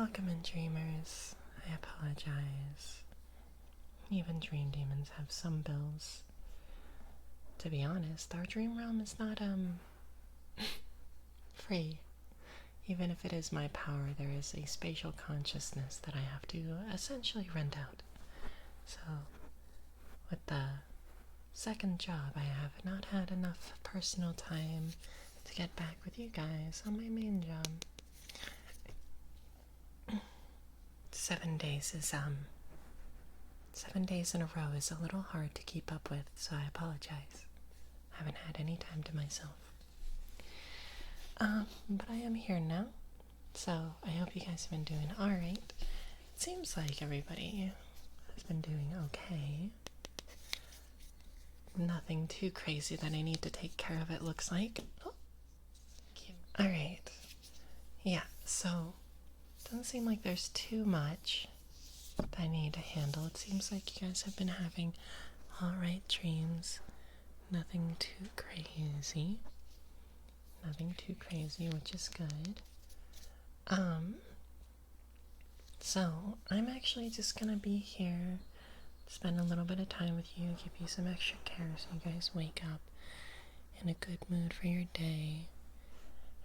Welcome in, dreamers. I apologize. Even dream demons have some bills. To be honest, our dream realm is not, free. Even if it is my power, there is a spatial consciousness that I have to essentially rent out. So, with the second job, I have not had enough personal time to get back with you guys on my main job. 7 days is, 7 days in a row is a little hard to keep up with, so I apologize. I haven't had any time to myself. But I am here now, so I hope you guys have been doing alright. It seems like everybody has been doing okay. Nothing too crazy that I need to take care of, it looks like. Oh, cute. Alright. Yeah, so doesn't seem like there's too much that I need to handle. It seems like you guys have been having alright dreams. Nothing too crazy. Nothing too crazy, which is good. So I'm actually just gonna be here, spend a little bit of time with you, give you some extra care so you guys wake up in a good mood for your day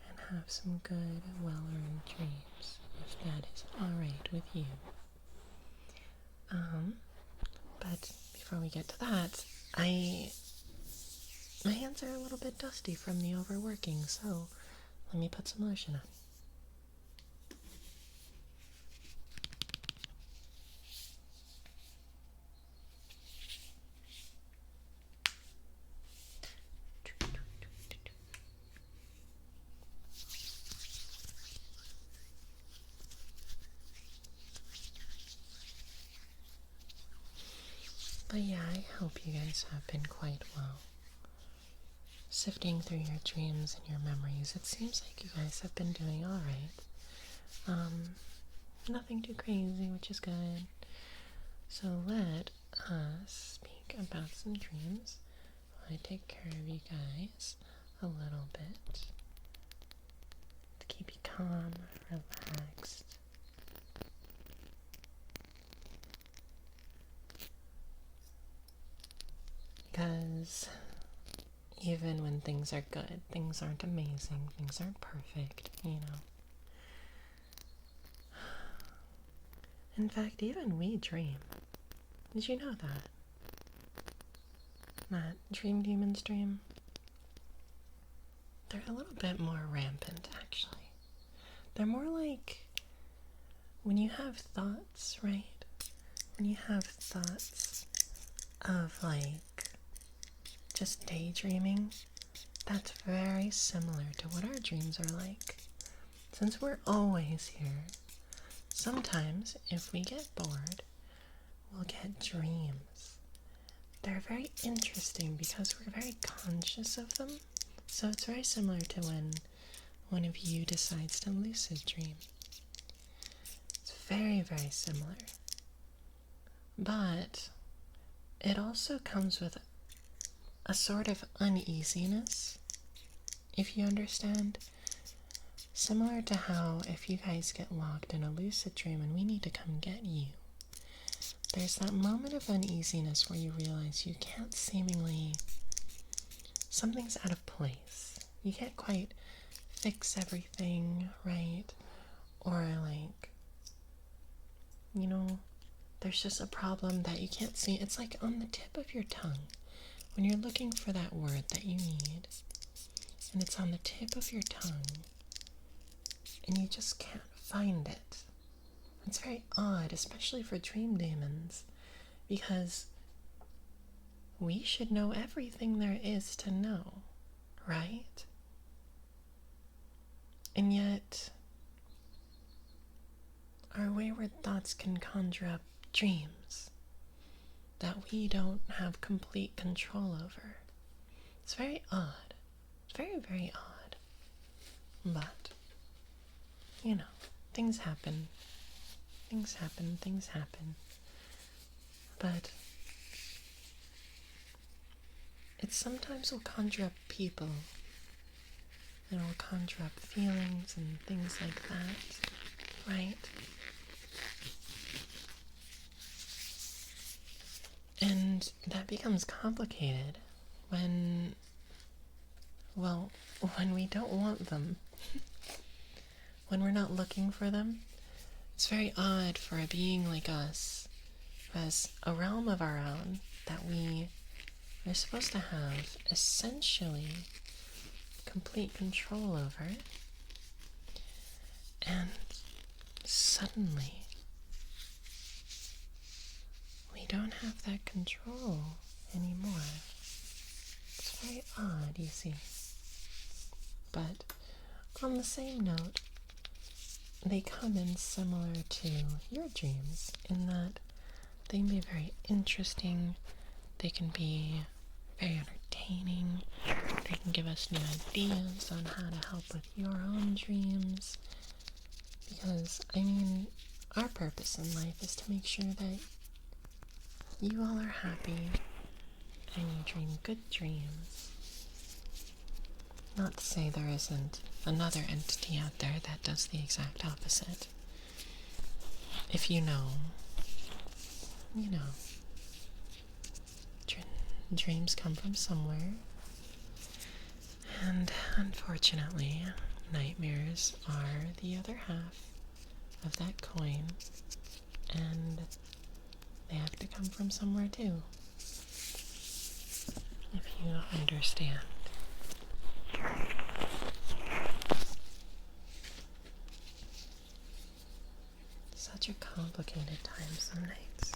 and have some good, well-earned dreams, if that is alright with you. But before we get to that, my hands are a little bit dusty from the overworking, so let me put some lotion on. But yeah, I hope you guys have been quite well. Sifting through your dreams and your memories, it seems like you guys have been doing alright. Nothing too crazy, which is good. So let us speak about some dreams while I take care of you guys a little bit to keep you calm, relaxed. Because even when things are good, things aren't amazing, things aren't perfect, you know. In fact, even we dream. Did you know that? That dream demons dream? They're a little bit more rampant, actually. They're more like when you have thoughts, right? When you have thoughts of, like, just daydreaming, that's very similar to what our dreams are like. Since we're always here, sometimes if we get bored, we'll get dreams. They're very interesting because we're very conscious of them. So it's very similar to when one of you decides to lucid dream. It's very, very similar. But it also comes with a sort of uneasiness, if you understand. Similar to how if you guys get locked in a lucid dream and we need to come get you, there's that moment of uneasiness where you realize you can't seemingly, something's out of place. You can't quite fix everything, right? Or like, you know, there's just a problem that you can't see. It's like on the tip of your tongue when you're looking for that word that you need, and it's on the tip of your tongue and you just can't find it. It's very odd, especially for dream demons, because we should know everything there is to know, right? And yet, our wayward thoughts can conjure up dreams that we don't have complete control over. It's very odd. It's very, very odd. But, you know, things happen. Things happen, things happen. But it sometimes will conjure up people. And it will conjure up feelings and things like that. right? And that becomes complicated when, well, when we don't want them. When we're not looking for them. It's very odd for a being like us, who has a realm of our own that we are supposed to have essentially complete control over, and suddenly we don't have that control anymore. It's very odd, you see. But on the same note, they come in similar to your dreams in that they can be very interesting, they can be very entertaining, they can give us new ideas on how to help with your own dreams. Because, I mean, our purpose in life is to make sure that you all are happy and you dream good dreams. Not to say there isn't another entity out there that does the exact opposite. If you know, you know. Dreams come from somewhere. And unfortunately, nightmares are the other half of that coin. And they have to come from somewhere too. If you understand. Such a complicated time some nights.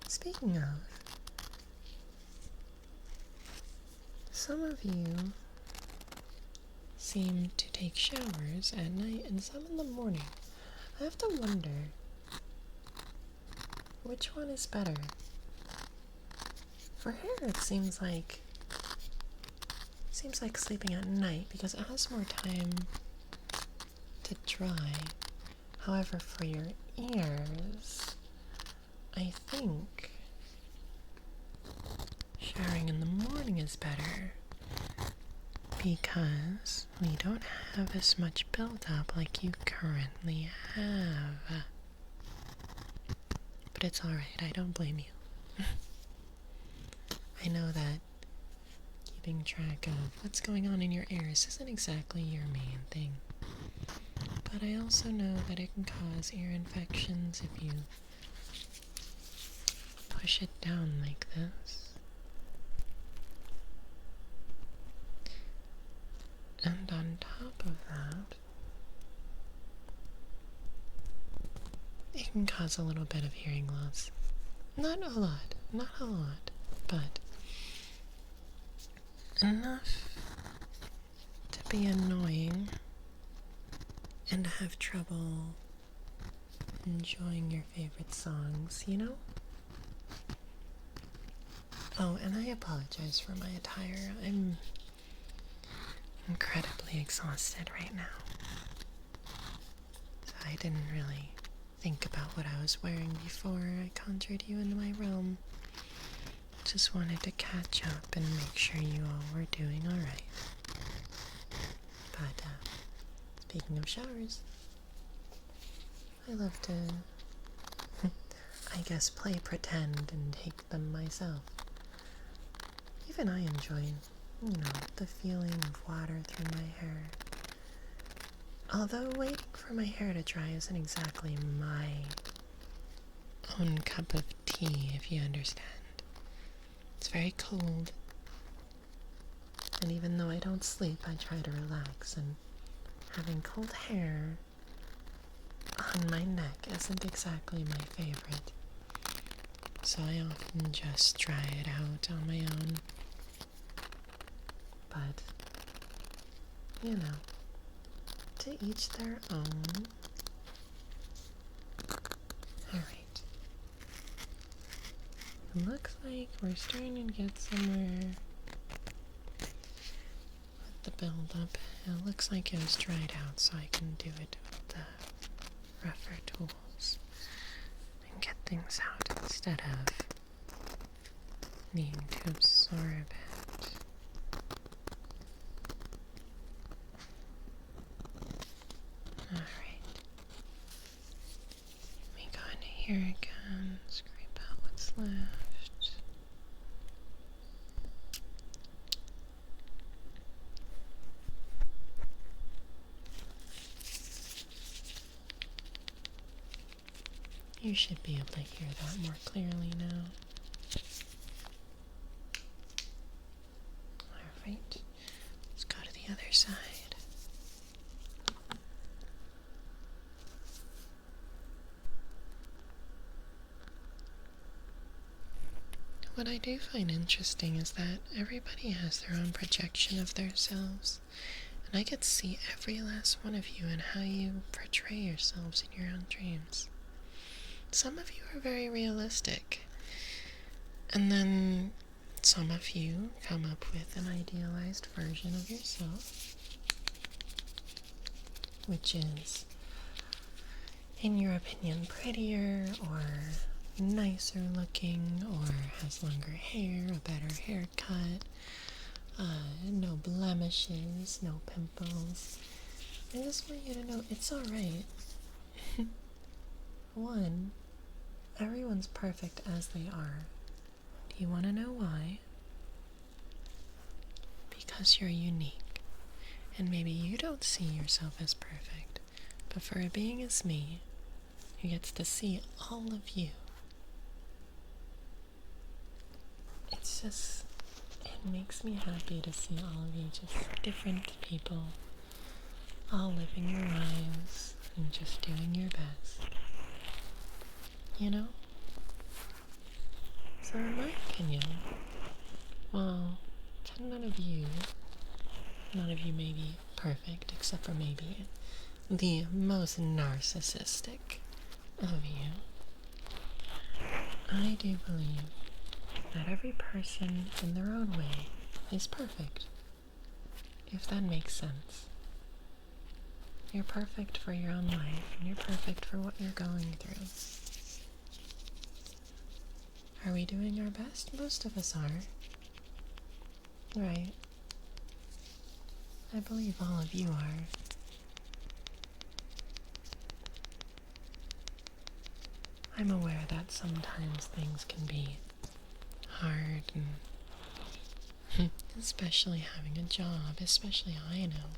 Speaking of, some of you seem to take showers at night and some in the morning. I have to wonder, which one is better? For hair, it seems like sleeping at night because it has more time to dry. However, for your ears, I think showering in the morning is better because we don't have as much buildup like you currently have. But it's alright, I don't blame you. I know that keeping track of what's going on in your ears isn't exactly your main thing. But I also know that it can cause ear infections if you push it down like this. And on top of that, it can cause a little bit of hearing loss. Not a lot, but enough to be annoying and to have trouble enjoying your favorite songs, you know? Oh, and I apologize for my attire. I'm incredibly exhausted right now. So I didn't really think about what I was wearing before I conjured you into my realm. Just wanted to catch up and make sure you all were doing alright. But, speaking of showers, I love to, I guess, play pretend and take them myself. Even I enjoy, the feeling of water through my hair. Although waiting for my hair to dry isn't exactly my own cup of tea, if you understand. It's very cold. And even though I don't sleep, I try to relax, and having cold hair on my neck isn't exactly my favorite. So I often just try it out on my own. But, to each their own. Alright. It looks like we're starting to get somewhere with the build-up. It looks like it was dried out, so I can do it with the rougher tools and get things out instead of needing to absorb it. here again. Scrape out what's left. You should be able to hear that more clearly now. Alright, let's go to the other side. What I do find interesting is that everybody has their own projection of themselves, and I get to see every last one of you and how you portray yourselves in your own dreams. Some of you are very realistic, and then some of you come up with an idealized version of yourself, which is, in your opinion, prettier or nicer looking, or has longer hair, a better haircut, no blemishes, no pimples. I just want you to know it's alright. One, everyone's perfect as they are. Do you want to know why? Because you're unique. And maybe you don't see yourself as perfect, but for a being as me, who gets to see all of you, it's just, it makes me happy to see all of you, just different people, all living your lives and just doing your best. You know? So in my opinion, well, none of you may be perfect, except for maybe the most narcissistic of you. I do believe that every person in their own way is perfect, if that makes sense. You're perfect for your own life, and you're perfect for what you're going through. Are we doing our best? Most of us are. Right. I believe all of you are. I'm aware that sometimes things can be hard, and especially having a job, especially I know,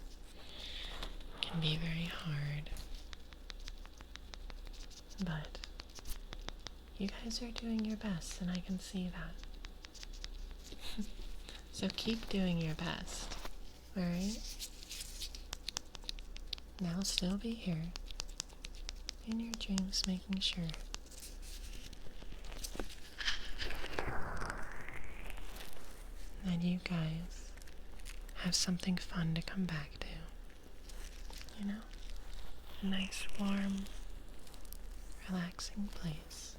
can be very hard. But you guys are doing your best, and I can see that. So keep doing your best, alright? Now still be here, in your dreams, making sure that you guys have something fun to come back to. You know? A nice, warm, relaxing place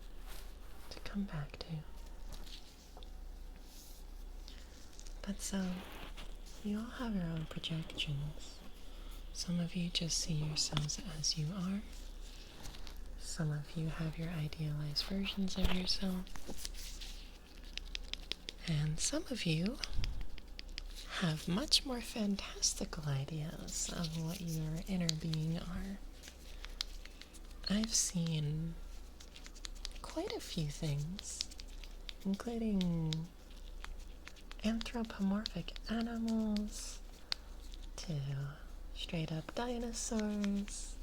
to come back to. But so, you all have your own projections. Some of you just see yourselves as you are. Some of you have your idealized versions of yourself. And some of you have much more fantastical ideas of what your inner being are. I've seen quite a few things, including anthropomorphic animals to straight up dinosaurs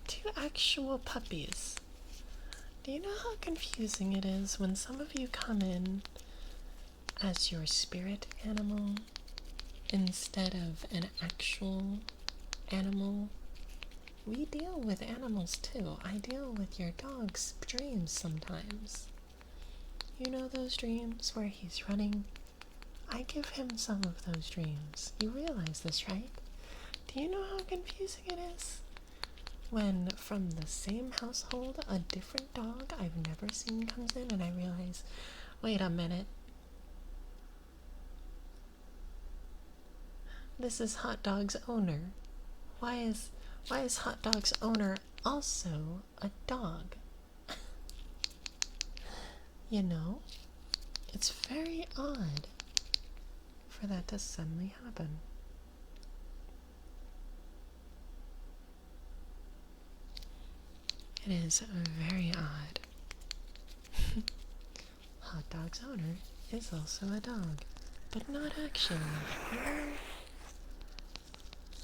to actual puppies. Do you know how confusing it is when some of you come in as your spirit animal instead of an actual animal? We deal with animals too. I deal with your dog's dreams sometimes. You know those dreams where he's running? I give him some of those dreams. You realize this, right? Do you know how confusing it is? When from the same household, a different dog I've never seen comes in and I realize, wait a minute. This is Hot Dog's owner. Why is Hot Dog's owner also a dog? You know, it's very odd for that to suddenly happen. It is very odd. Hot Dog's owner is also a dog, but not actually. No.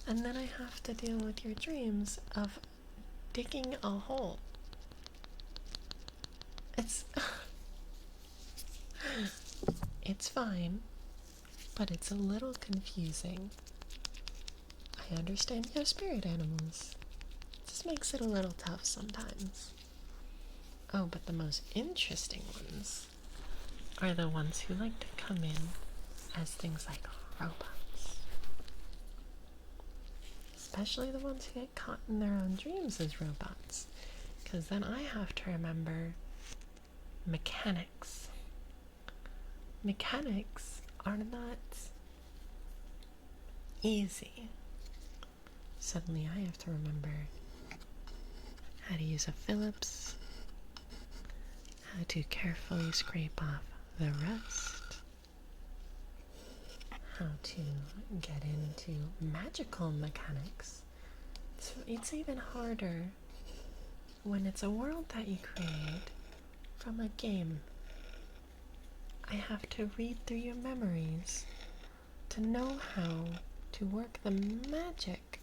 And then I have to deal with your dreams of digging a hole. It's it's fine, but it's a little confusing. I understand you have spirit animals. It just makes it a little tough sometimes. Oh, but the most interesting ones are the ones who like to come in as things like robots. Especially the ones who get caught in their own dreams as robots. Because then I have to remember mechanics. Mechanics are not easy. Suddenly I have to remember how to use a Phillips, how to carefully scrape off the rust, how to get into magical mechanics. So it's even harder when it's a world that you create from a game. I have to read through your memories to know how to work the magic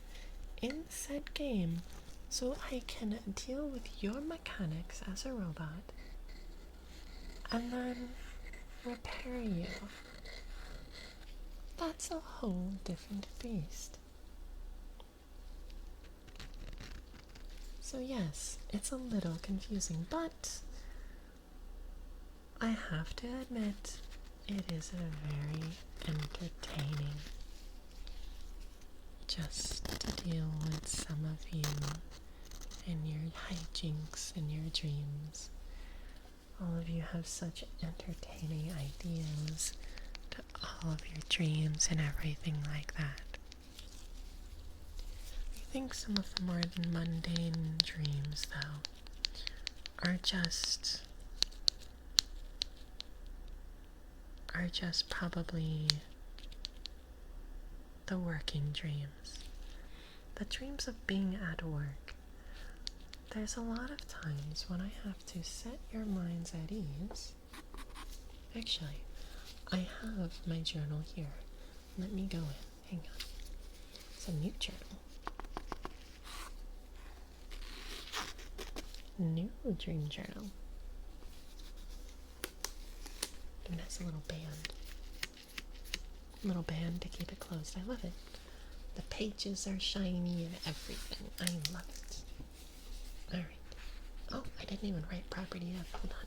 in said game so I can deal with your mechanics as a robot and then repair you. That's a whole different beast. So yes, it's a little confusing, but I have to admit it is a very entertaining just to deal with some of you and your hijinks and your dreams. All of you have such entertaining ideas to all of your dreams and everything like that. I think some of the more mundane dreams, though, are just probably the working dreams. The dreams of being at work. There's a lot of times when I have to set your minds at ease. Actually, I have my journal here. Let me go in. Hang on. It's a new journal. New dream journal. It has a little band. Little band to keep it closed. I love it. The pages are shiny and everything. I love it. Alright. Oh, I didn't even write property up. Hold on.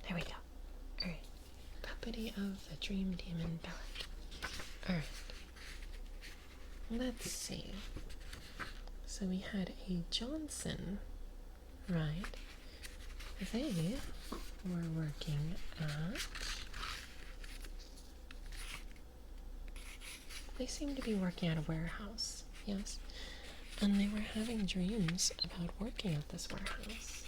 There we go. Alright. Property of the Dream Demon Palette. Alright. Let's see. So we had a Johnson, right? They were working at... They seem to be working at a warehouse, yes. And they were having dreams about working at this warehouse.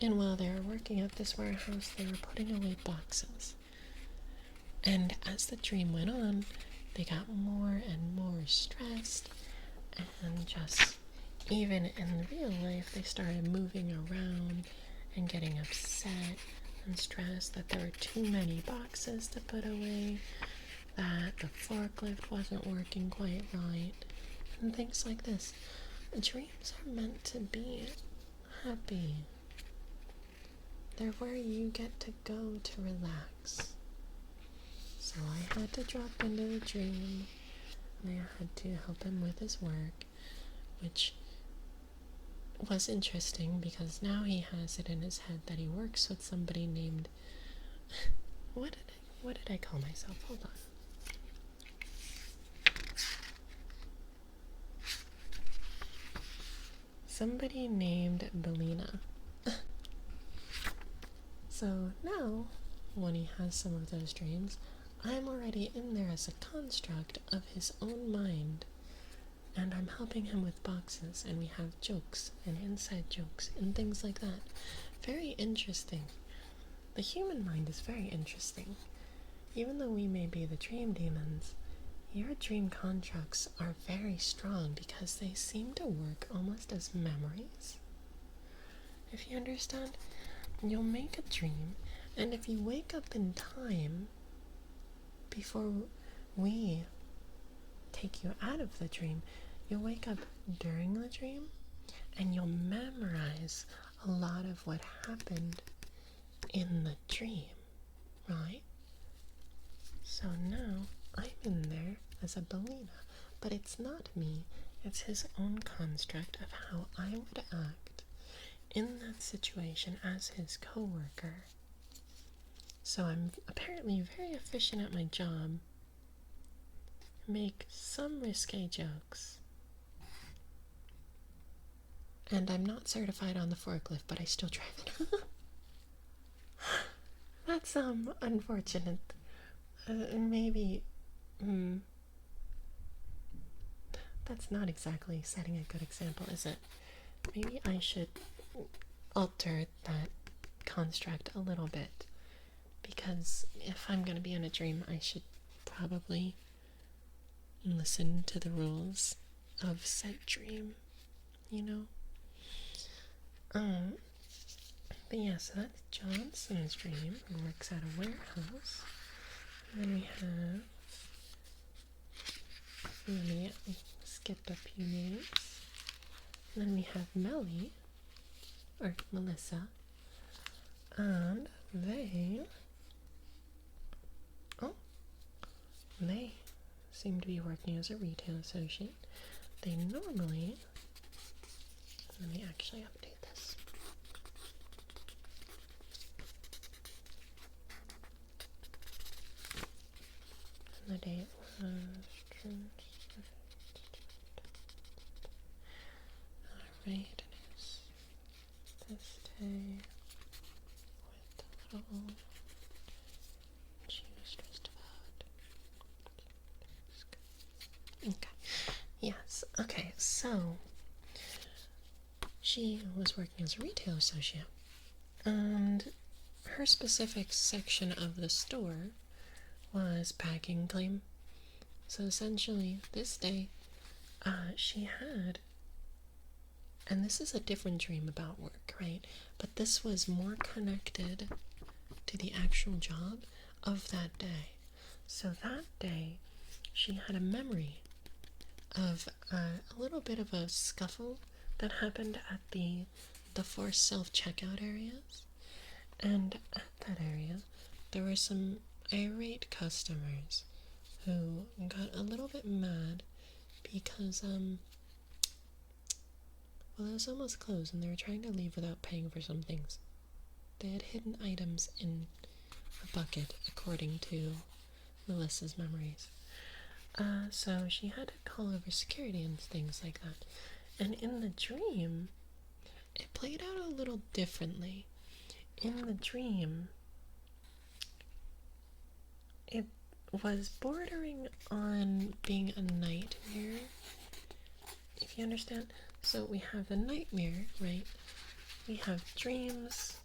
And while they were working at this warehouse, they were putting away boxes. And as the dream went on, they got more and more stressed, and just even in real life, they started moving around and getting upset and stressed that there were too many boxes to put away, that the forklift wasn't working quite right, and things like this. Dreams are meant to be happy. They're where you get to go to relax. So I had to drop into the dream, and I had to help him with his work, which was interesting because now he has it in his head that he works with somebody named... What did I call myself? Hold on. Somebody named Belina. So now, when he has some of those dreams, I'm already in there as a construct of his own mind, and I'm helping him with boxes, and we have jokes and inside jokes and things like that. Very interesting. The human mind is very interesting. Even though we may be the dream demons, your dream constructs are very strong because they seem to work almost as memories. If you understand, you'll make a dream, and if you wake up in time before we take you out of the dream, you'll wake up during the dream and you'll memorize a lot of what happened in the dream, right? So now I'm in there as a Bellina, but it's not me, it's his own construct of how I would act in that situation as his co-worker. So I'm apparently very efficient at my job, make some risque jokes, and I'm not certified on the forklift, but I still drive it. That's unfortunate. Maybe that's not exactly setting a good example, is it? Maybe I should alter that construct a little bit, because if I'm going to be in a dream, I should probably listen to the rules of said dream, you know? But yeah, so that's Johnson's dream, who works at a warehouse. And then we have, let me skip a few names. And then we have Melly, or Melissa, and they seem to be working as a retail associate. They normally, let me actually update this. And the date was, alright, it is this day with the little she was stressed about. Okay. Yes. Okay. So she was working as a retail associate, and her specific section of the store was packing claim. So essentially, this day, she had, and this is a different dream about work, right? But this was more connected to the actual job of that day. So that day, she had a memory of a little bit of a scuffle that happened at the forced self-checkout areas. And at that area, there were some irate customers who got a little bit mad because, well, it was almost closed and they were trying to leave without paying for some things. They had hidden items in a bucket, according to Melissa's memories. So she had to call over security and things like that. And in the dream, it played out a little differently. In the dream, it was bordering on being a nightmare, if you understand. So we have the nightmare, right? We have dreams,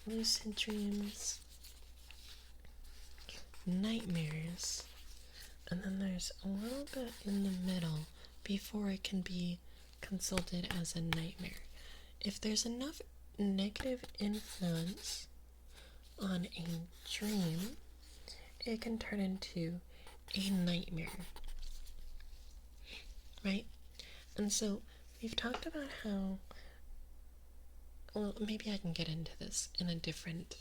lucid dreams, nightmares, and then there's a little bit in the middle before it can be consulted as a nightmare. If there's enough negative influence on a dream, it can turn into a nightmare, right? And so we've talked about how, well, maybe I can get into this in a different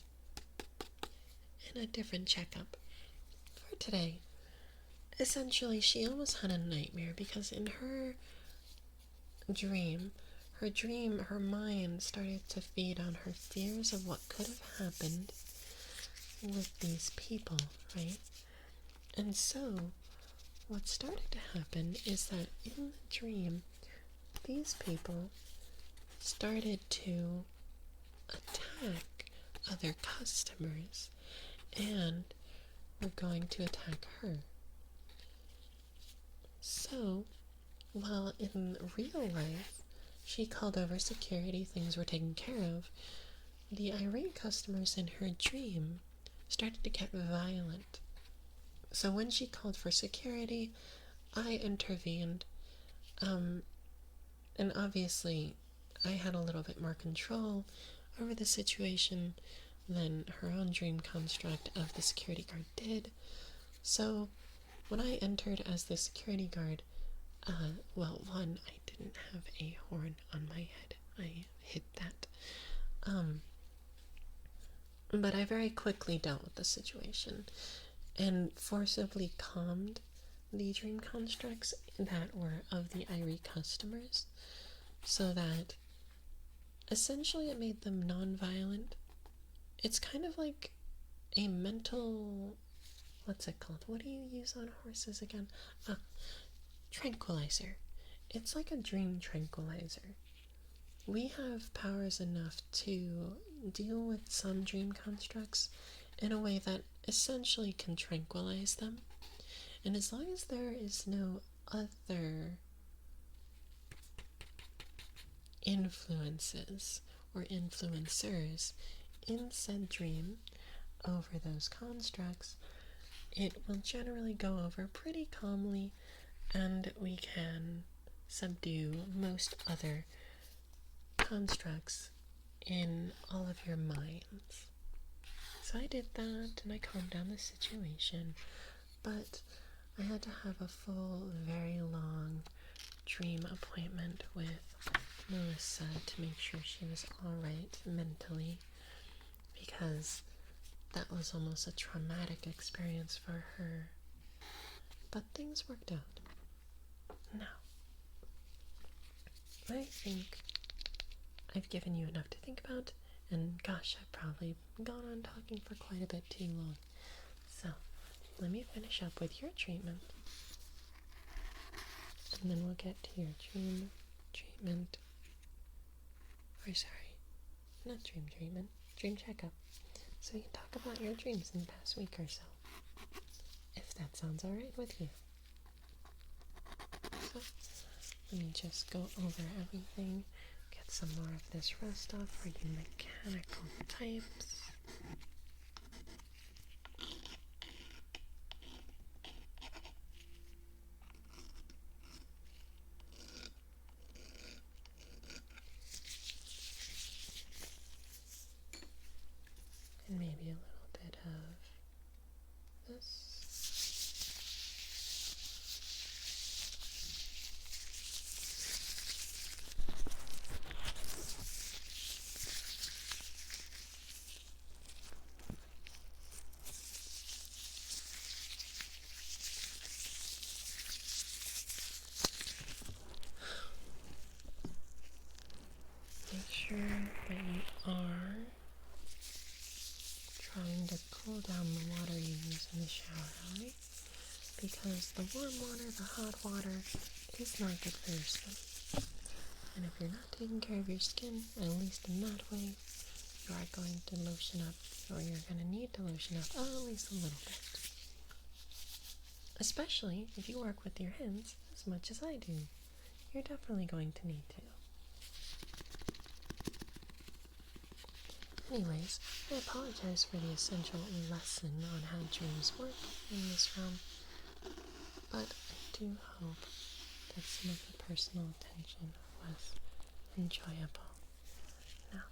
checkup. For today, essentially, she almost had a nightmare because in her mind started to feed on her fears of what could have happened with these people, right? And so, what started to happen is that in the dream, these people started to attack other customers and were going to attack her. So, while in real life she called over security, things were taken care of, the irate customers in her dream started to get violent. So when she called for security, I intervened. And obviously, I had a little bit more control over the situation than her own dream construct of the security guard did. So when I entered as the security guard, well, one, I didn't have a horn on my head. I hid that. But I very quickly dealt with the situation and forcibly calmed the dream constructs that were of the irate customers so that essentially it made them non-violent. It's kind of like a mental, what's it called? What do you use on horses again? Tranquilizer. It's like a dream tranquilizer. We have powers enough to deal with some dream constructs in a way that essentially can tranquilize them. And as long as there is no other influences or influencers in said dream over those constructs, it will generally go over pretty calmly, and we can subdue most other constructs in all of your minds. So I did that, and I calmed down the situation, but I had to have a full, very long dream appointment with Melissa to make sure she was alright mentally, because that was almost a traumatic experience for her. But things worked out. Now, I think I've given you enough to think about, and gosh, I've probably gone on talking for quite a bit too long. So, let me finish up with your treatment, and then we'll get to your dream treatment. Or sorry, not dream treatment, dream checkup. So we can talk about your dreams in the past week or so, if that sounds alright with you. So, let me just go over everything, get some more of this rust off for you mechanical types. And maybe a little bit of this. Make sure that you are trying to cool down the water you use in the shower, alright? Because the warm water, the hot water, is not good for your skin. And if you're not taking care of your skin, at least in that way, you are going to lotion up, or you're going to need to lotion up at least a little bit. Especially if you work with your hands as much as I do. You're definitely going to need to. Anyways, I apologize for the essential lesson on how dreams work in this realm, but I do hope that some of the personal attention was enjoyable. Now,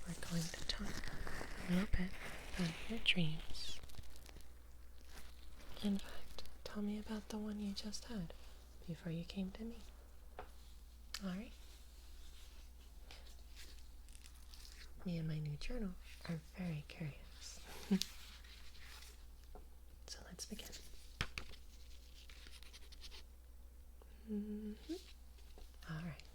we're going to talk a little bit about your dreams. In fact, tell me about the one you just had before you came to me. Alright? Me and my new journal are very curious. So let's begin. Alright.